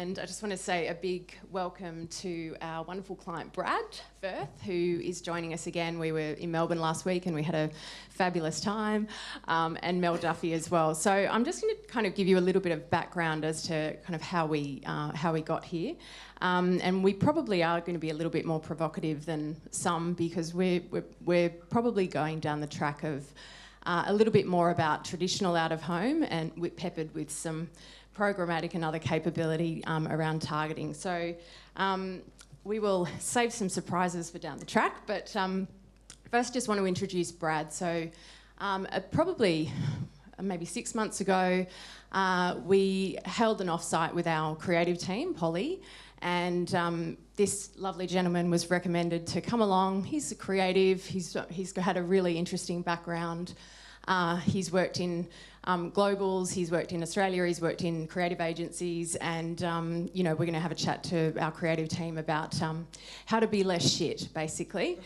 And I just want to say a big welcome to our wonderful client, Brad Firth, who is joining us again. We were in Melbourne last week and we had a fabulous time, and Mel Duffy as well. So I'm just going to kind of give you a little bit of background as to kind of how we got here. And we probably are going to be a little bit more provocative than some, because we're probably going down the track of a little bit more about traditional out-of-home and peppered with some programmatic and other capability around targeting. So we will save some surprises for down the track, but first just want to introduce Brad. So probably maybe 6 months ago, we held an offsite with our creative team, Polly, and this lovely gentleman was recommended to come along. He's a creative, he's had a really interesting background. He's worked in globals, he's worked in Australia, he's worked in creative agencies, and you know, we're going to have a chat to our creative team about how to be less shit, basically,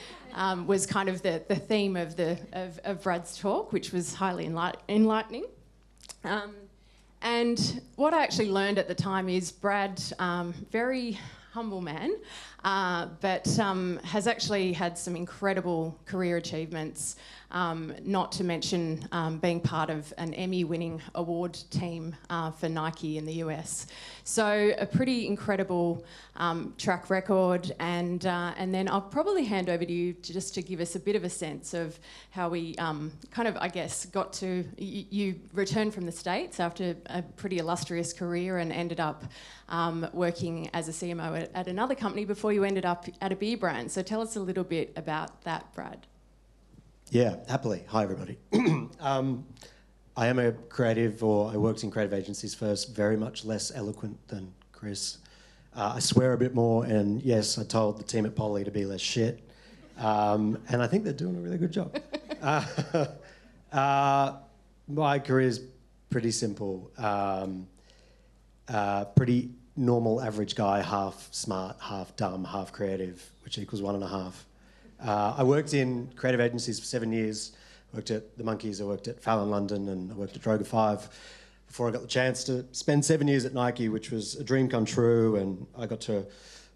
was kind of the theme of Brad's talk, which was highly enlightening. And what I actually learned at the time is Brad, very humble man, but has actually had some incredible career achievements, not to mention being part of an Emmy-winning award team for Nike in the US. So a pretty incredible track record, and then I'll probably hand over to you just to give us a bit of a sense of how we kind of, I guess, got to... You returned from the States after a pretty illustrious career and ended up working as a CMO at another company before you ended up at a beer brand. So tell us a little bit about that, Brad. Yeah, happily. Hi, everybody. I am a creative, or I worked in creative agencies first, very much less eloquent than Chris. I swear a bit more, and yes, I told the team at Polly to be less shit. And I think they're doing a really good job. My career is pretty simple. Pretty normal, average guy, half smart, half dumb, half creative, which equals 1.5. I worked in creative agencies for 7 years. I worked at The Monkeys, I worked at Fallon London, and I worked at Droga 5 before I got the chance to spend 7 years at Nike, which was a dream come true, and I got to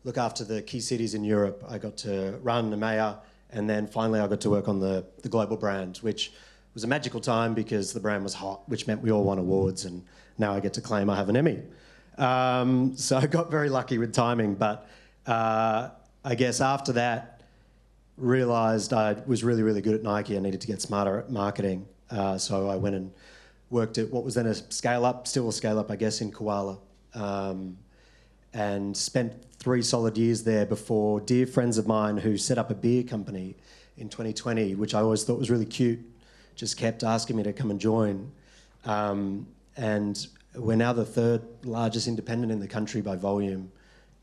look after the key cities in Europe. I got to run EMEA, and then finally I got to work on the global brand, which was a magical time because the brand was hot, which meant we all won awards, and now I get to claim I have an Emmy. So I got very lucky with timing, but I guess after that, realised I was really, really good at Nike. I needed to get smarter at marketing. So I went and worked at what was then a scale-up, still a scale-up, I guess, in Koala, and spent 3 solid years there before dear friends of mine who set up a beer company in 2020, which I always thought was really cute, just kept asking me to come and join. And we're now the 3rd largest independent in the country by volume.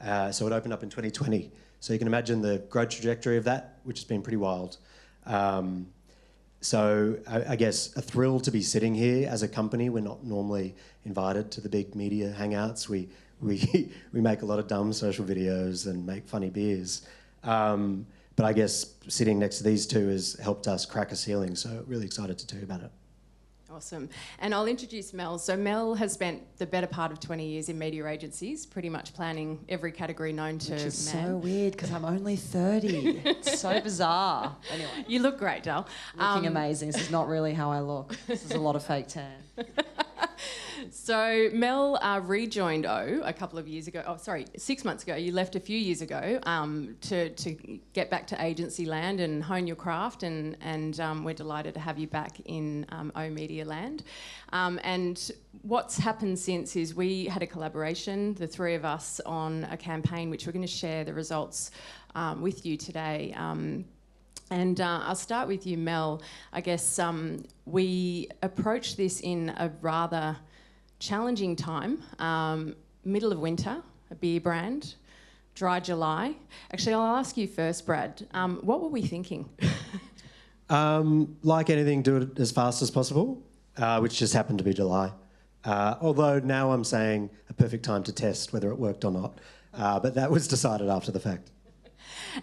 So it opened up in 2020. So you can imagine the growth trajectory of that, which has been pretty wild. So I guess a thrill to be sitting here as a company. We're not normally invited to the big media hangouts. We make a lot of dumb social videos and make funny beers. But I guess sitting next to these two has helped us crack a ceiling. So really excited to tell you about it. Awesome. And I'll introduce Mel. So Mel has spent the better part of 20 years in media agencies, pretty much planning every category known to man. Which is so weird because I'm only 30. It's so bizarre. Anyway. You look great, Dal. Looking amazing. This is not really how I look. This is a lot of fake tan. So Mel rejoined OOH a couple of years ago. Oh, sorry, 6 months ago. You left a few years ago to get back to agency land and hone your craft, and we're delighted to have you back in OOH Media land. And what's happened since is we had a collaboration, the 3 of us, on a campaign which we're going to share the results with you today. And I'll start with you, Mel. I guess we approached this in a rather challenging time, middle of winter, a beer brand, dry July. Actually, I'll ask you first, Brad. What were we thinking? Like anything, do it as fast as possible, which just happened to be July. Although now I'm saying a perfect time to test whether it worked or not. But that was decided after the fact.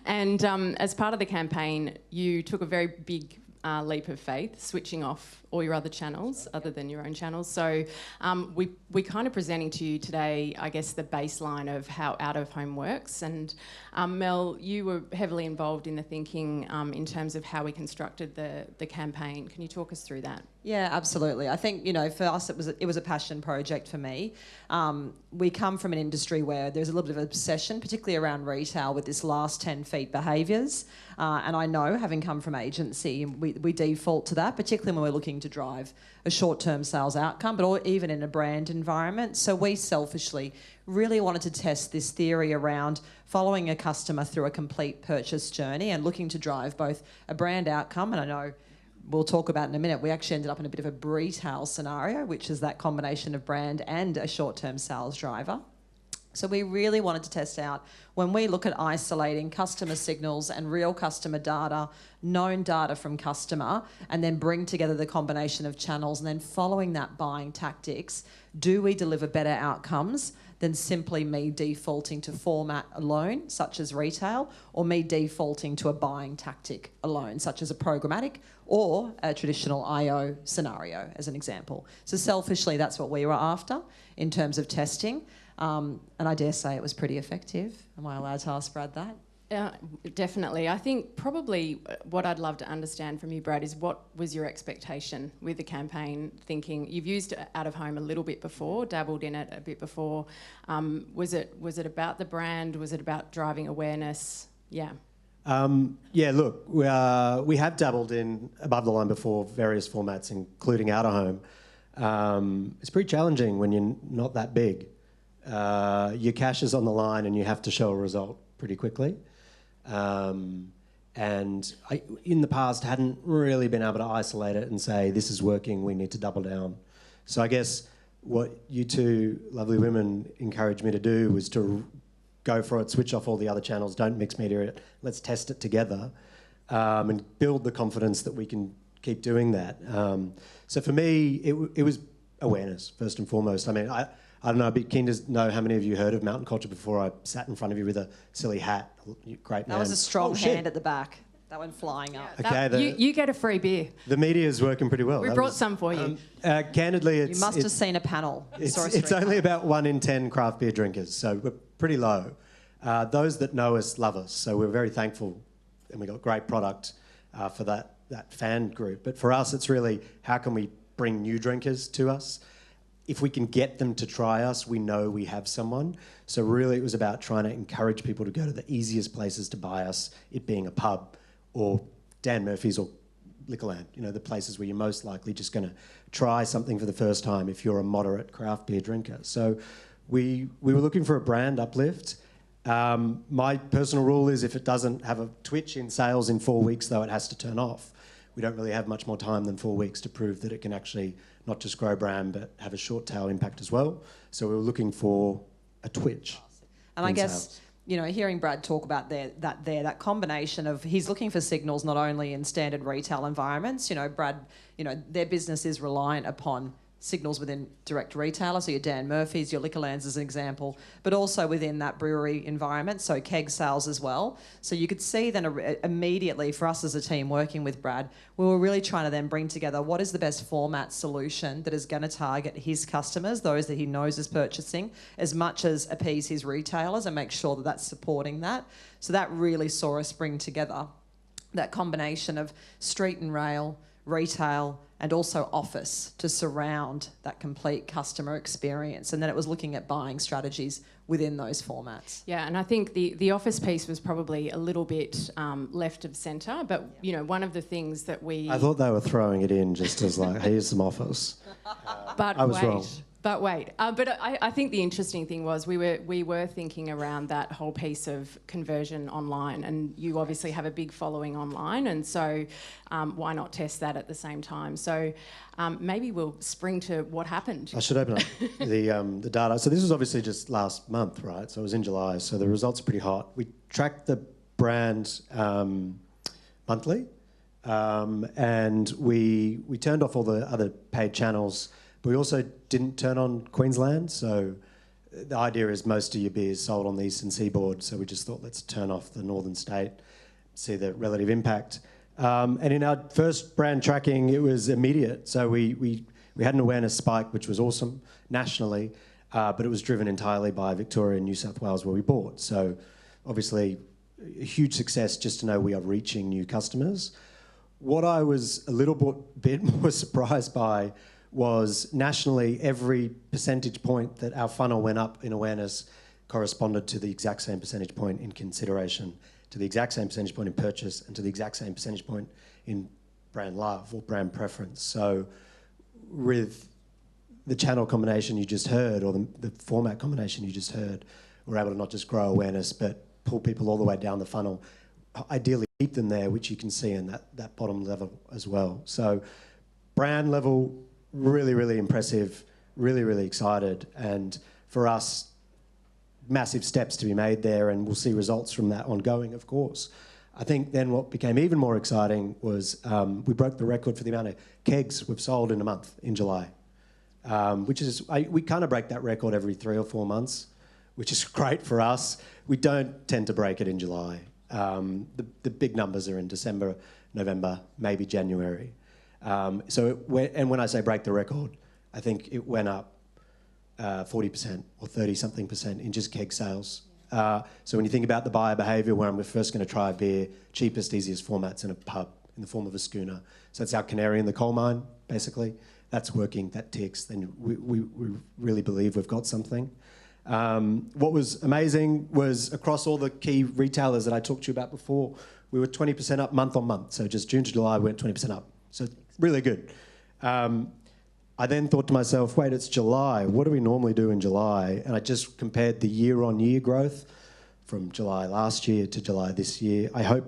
And as part of the campaign, you took a very big leap of faith, switching off all your other channels other than your own channels. So we're kind of presenting to you today, I guess, the baseline of how out-of-home works. And Mel, you were heavily involved in the thinking in terms of how we constructed the campaign. Can you talk us through that? Yeah, absolutely. I think, for us, it was a passion project for me. We come from an industry where there's a little bit of obsession, particularly around retail, with this last 10 feet behaviours. And I know, having come from agency, we default to that, particularly when we're looking to drive a short-term sales outcome, but even in a brand environment. So we selfishly really wanted to test this theory around following a customer through a complete purchase journey and looking to drive both a brand outcome, and I know we'll talk about in a minute, we actually ended up in a bit of a retail scenario, which is that combination of brand and a short-term sales driver. So we really wanted to test out, when we look at isolating customer signals and real customer data, known data from customer, and then bring together the combination of channels and then following that buying tactics, do we deliver better outcomes than simply me defaulting to format alone, such as retail, or me defaulting to a buying tactic alone, such as a programmatic or a traditional IO scenario, as an example. So selfishly, that's what we were after in terms of testing. And I dare say it was pretty effective. Am I allowed to ask Brad that? Definitely. I think probably what I'd love to understand from you, Brad, is what was your expectation with the campaign thinking? You've used out of home a little bit before, dabbled in it a bit before. Was it about the brand? Was it about driving awareness? Yeah. Yeah, look, we have dabbled in above the line before, various formats, including out of home. It's pretty challenging when you're not that big. Your cash is on the line and you have to show a result pretty quickly. And I, in the past, hadn't really been able to isolate it and say, this is working, we need to double down. So I guess what you two lovely women encouraged me to do was to go for it, switch off all the other channels, don't mix media, let's test it together, and build the confidence that we can keep doing that. So for me, it was awareness, first and foremost. I mean, I don't know, I'd be keen to know how many of you heard of mountain culture before I sat in front of you with a silly hat. Great man. That was a strong hand at the back. That went flying up. Okay, you get a free beer. The media's working pretty well. We brought some for you. Candidly, You must have seen a panel. It's only about 1 in 10 craft beer drinkers, so we're pretty low. Those that know us love us, so we're very thankful, and we got great product for that fan group. But for us, it's really how can we bring new drinkers to us? If we can get them to try us, we know we have someone. So really it was about trying to encourage people to go to the easiest places to buy us, it being a pub or Dan Murphy's or Liquorland, the places where you're most likely just going to try something for the first time if you're a moderate craft beer drinker. So we were looking for a brand uplift. My personal rule is if it doesn't have a twitch in sales in 4 weeks, though, it has to turn off. We don't really have much more time than 4 weeks to prove that it can actually not just grow brand, but have a short tail impact as well. So we were looking for a twitch. And I guess, hearing Brad talk about that combination of he's looking for signals not only in standard retail environments, Brad, their business is reliant upon signals within direct retailer, so your Dan Murphy's, your Liquorlands as an example, but also within that brewery environment, so keg sales as well. So you could see then immediately for us as a team working with Brad, we were really trying to then bring together what is the best format solution that is going to target his customers, those that he knows is purchasing, as much as appease his retailers and make sure that that's supporting that. So that really saw us bring together that combination of street and rail, retail, and also office to surround that complete customer experience. And then it was looking at buying strategies within those formats. Yeah, and I think the office piece was probably a little bit left of centre, but one of the things that we... I thought they were throwing it in just as like, here's some office. But I was wrong. But I think the interesting thing was we were thinking around that whole piece of conversion online, and you obviously have a big following online, and so why not test that at the same time? So maybe we'll spring to what happened. I should open up the data. So this was obviously just last month, right? So it was in July, so the results are pretty hot. We tracked the brand monthly, and we turned off all the other paid channels. But we also didn't turn on Queensland, so the idea is most of your beer is sold on the eastern seaboard, so we just thought let's turn off the northern state, see the relative impact. And in our first brand tracking, it was immediate. So we had an awareness spike, which was awesome nationally, but it was driven entirely by Victoria and New South Wales where we bought. So obviously a huge success just to know we are reaching new customers. What I was a little bit more surprised by was nationally every percentage point that our funnel went up in awareness corresponded to the exact same percentage point in consideration, to the exact same percentage point in purchase, and to the exact same percentage point in brand love or brand preference. So with the channel combination you just heard, or the format combination you just heard, we're able to not just grow awareness, but pull people all the way down the funnel, ideally keep them there, which you can see in that bottom level as well. So brand level, really, really impressive, really, really excited. And for us, massive steps to be made there, and we'll see results from that ongoing, of course. I think then what became even more exciting was we broke the record for the amount of kegs we've sold in a month in July, which is, we kind of break that record every 3 or 4 months, which is great for us. We don't tend to break it in July. The big numbers are in December, November, maybe January. And when I say break the record, I think it went up 40% or 30-something% in just keg sales. So when you think about the buyer behaviour, where I'm first going to try a beer, cheapest, easiest formats in a pub in the form of a schooner. So it's our canary in the coal mine, basically. That's working, that ticks, then we really believe we've got something. What was amazing was across all the key retailers that I talked to you about before, we were 20% up month on month. So just June to July, we went 20% up. So really good. I then thought to myself, wait, it's July. What do we normally do in July? And I just compared the year-on-year growth from July last year to July this year. I hope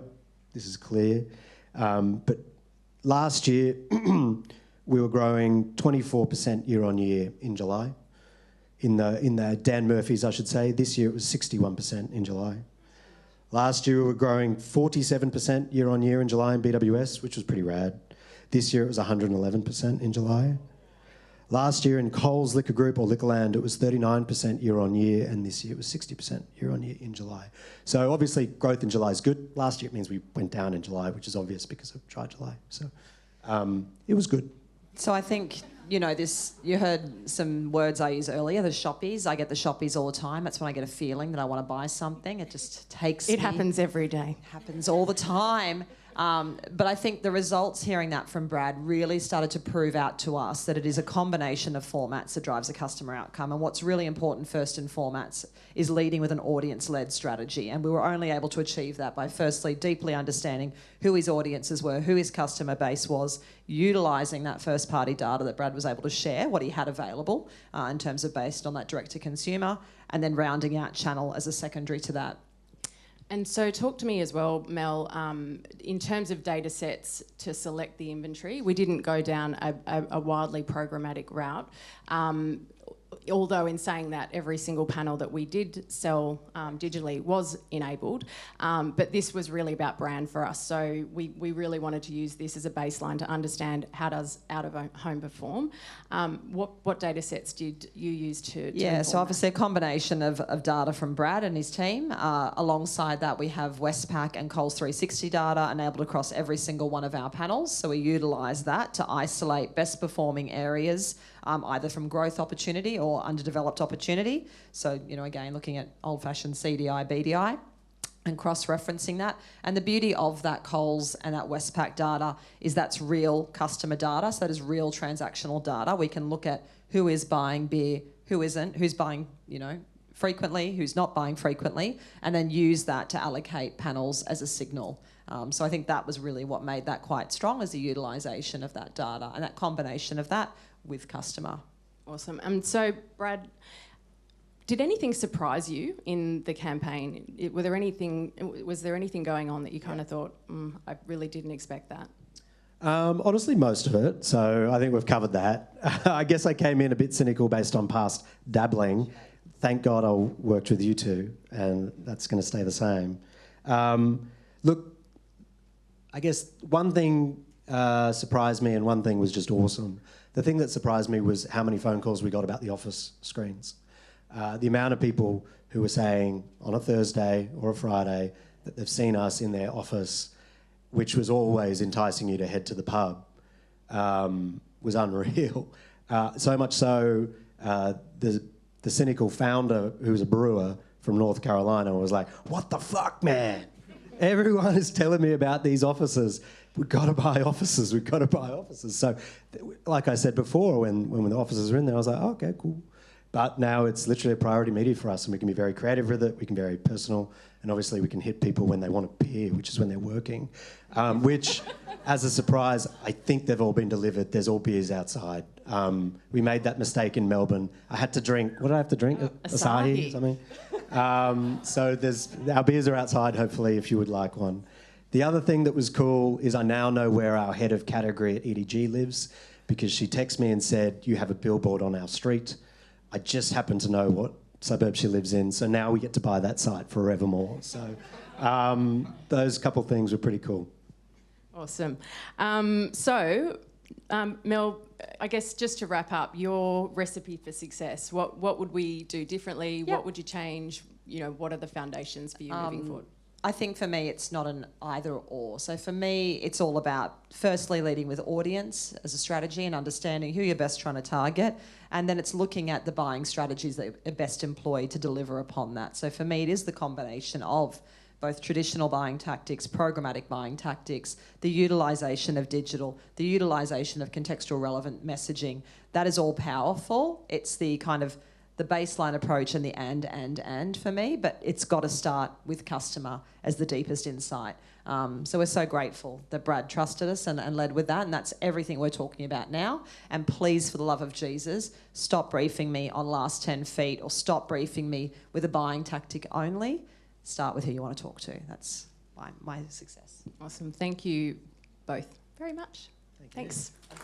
this is clear. But last year, we were growing 24% year-on-year in July. In the Dan Murphy's, I should say. This year, it was 61% in July. Last year, we were growing 47% year-on-year in July in BWS, which was pretty rad. This year, it was 111% in July. Last year in Coles Liquor Group or Liquorland, it was 39% year-on-year, and this year it was 60% year-on-year in July. So obviously growth in July is good. Last year it means we went down in July, which is obvious because of Dry July. So it was good. So I think, you know, you heard some words I used earlier, the shoppies. I get the shoppies all the time. That's when I get a feeling that I want to buy something. It just takes It happens every day. It happens all the time. But I think the results, hearing that from Brad, really started to prove out to us that it is a combination of formats that drives a customer outcome. And what's really important first in formats is leading with an audience-led strategy. And we were only able to achieve that by firstly deeply understanding who his audiences were, who his customer base was, utilising that first-party data that Brad was able to share, what he had available in terms of based on that direct-to-consumer, and then rounding out channel as a secondary to that. And so talk to me as well, Mel, in terms of data sets to select the inventory. We didn't go down a wildly programmatic route. Although in saying that, every single panel that we did sell digitally was enabled, but this was really about brand for us. So we really wanted to use this as a baseline to understand how does out-of-home perform. What data sets did you use to Yeah, so obviously a combination of data from Brad and his team. Alongside that, we have Westpac and Coles 360 data enabled across every single one of our panels. So we utilise that to isolate best performing areas, either from growth opportunity or underdeveloped opportunity. So, you know, again, looking at old-fashioned CDI, BDI and cross-referencing that. And the beauty of that Coles and that Westpac data is that's real customer data. So that is real transactional data. We can look at who is buying beer, who isn't, who's buying, you know, frequently, who's not buying frequently, and then use that to allocate panels as a signal. So I think that was really what made that quite strong, is the utilisation of that data and that combination of that with customer. Awesome. So, Brad, did anything surprise you in the campaign? Was there anything going on that you kind of thought, I really didn't expect that? Honestly, most of it. So I think we've covered that. I guess I came in a bit cynical based on past dabbling. Thank God I worked with you two, and that's going to stay the same. Look, I guess one thing surprised me and one thing was just awesome. The thing that surprised me was how many phone calls we got about the office screens. The amount of people who were saying on a Thursday or a Friday that they've seen us in their office which was always enticing you to head to the pub, was unreal. So much so, the cynical founder, who was a brewer from North Carolina, was like, "What the fuck, man? Everyone is telling me about these offices. We've got to buy offices. We've got to buy offices." So, like I said before, when the offices were in there, I was like, oh, "Okay, cool." But now it's literally a priority media for us, and we can be very creative with it. We can be very personal, and obviously we can hit people when they want a beer, which is when they're working. Which, as a surprise, I think they've all been delivered. There's all beers outside. We made that mistake in Melbourne. I had to drink. What did I have to drink? Asahi or something. So our beers are outside. Hopefully, if you would like one. The other thing that was cool is I now know where our head of category at EDG lives, because she texted me and said, "You have a billboard on our street." I just happen to know what suburb she lives in, so now we get to buy that site forevermore. So those couple things were pretty cool. Awesome. Mel, I guess just to wrap up, your recipe for success, what would we do differently? Yep. What would you change? What are the foundations for you moving forward? I think for me, it's not an either or. So for me, it's all about firstly leading with audience as a strategy and understanding who you're best trying to target. And then it's looking at the buying strategies that are best employed to deliver upon that. So for me, it is the combination of both traditional buying tactics, programmatic buying tactics, the utilisation of digital, the utilisation of contextual relevant messaging. That is all powerful. It's the kind of the baseline approach and the and for me, but it's got to start with customer as the deepest insight. So we're so grateful that Brad trusted us and led with that, and that's everything we're talking about now. And please, for the love of Jesus, stop briefing me on last 10 feet or stop briefing me with a buying tactic only. Start with who you want to talk to. That's my success. Awesome. Thank you both very much. Thanks. Thank